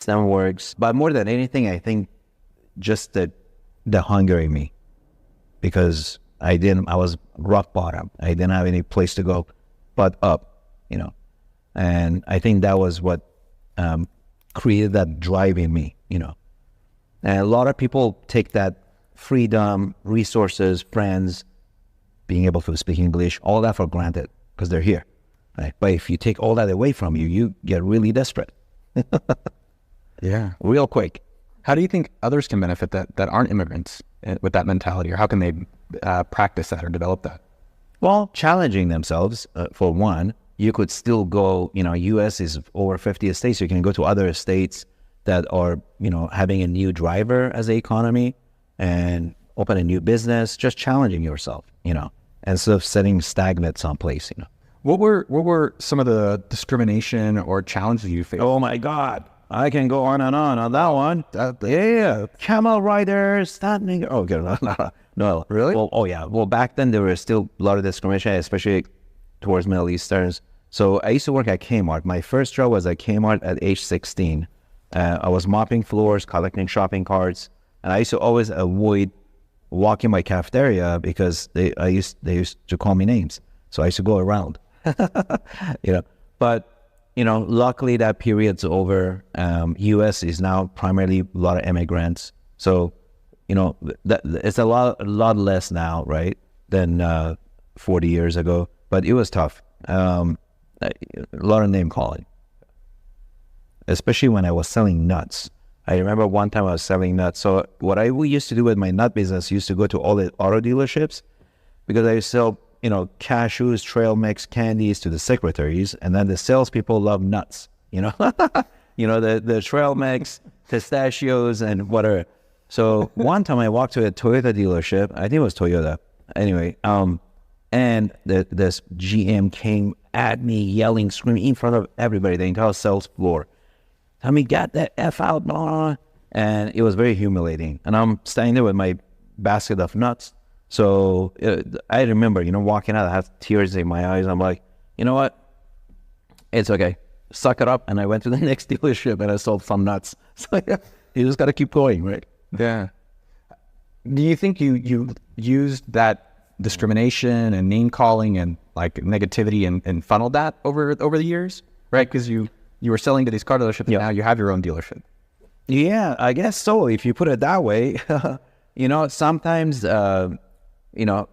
Some works, but more than anything, I think just the hunger in me, because I was rock bottom. I didn't have any place to go but up, and I think that was what created that drive in me, and a lot of people take that freedom, resources, friends, being able to speak English, all that for granted because they're here, right? But if you take all that away from you, you get really desperate. Yeah. Real quick. How do you think others can benefit that aren't immigrants with that mentality, or how can they practice that or develop that? Well, challenging themselves, for one. You could still go, U.S. is over 50 states. You can go to other states that are, having a new driver as the economy and open a new business, just challenging yourself, instead of sitting stagnant someplace, What were some of the discrimination or challenges you faced? Oh my God. I can go on and on that one. Yeah. Camel riders, standing. Oh, okay. No. Really? Well, oh yeah. Well, back then there was still a lot of discrimination, especially towards Middle Easterns. So I used to work at Kmart. My first job was at Kmart at age 16. I was mopping floors, collecting shopping carts, and I used to always avoid walking my cafeteria because they used to call me names. So I used to go around, But luckily that period's over. U.S. is now primarily a lot of immigrants, so it's a lot less now, right, than 40 years ago. But it was tough. A lot of name calling, especially when I was selling nuts. I remember one time I was selling nuts. So what we used to do with my nut business, used to go to all the auto dealerships, because I used to sell, cashews, trail mix, candies to the secretaries, and then the salespeople love nuts, the trail mix, pistachios, and whatever. So one time I walked to a Toyota dealership. I think it was Toyota. Anyway, and this GM came at me, yelling, screaming in front of everybody, the entire sales floor. Tell me, get the F out, blah. And it was very humiliating. And I'm standing there with my basket of nuts. So I remember, walking out, I had tears in my eyes. I'm like, you know what? It's okay. Suck it up. And I went to the next dealership and I sold some nuts. So you just got to keep going, right? Yeah. Do you think you used that discrimination and name calling and like negativity and funneled that over the years, right? Because you were selling to these car dealerships, and now you have your own dealership. Yeah, I guess so. If you put it that way, sometimes,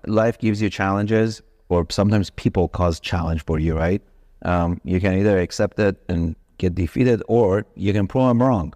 life gives you challenges, or sometimes people cause challenge for you, right? You can either accept it and get defeated, or you can prove them wrong,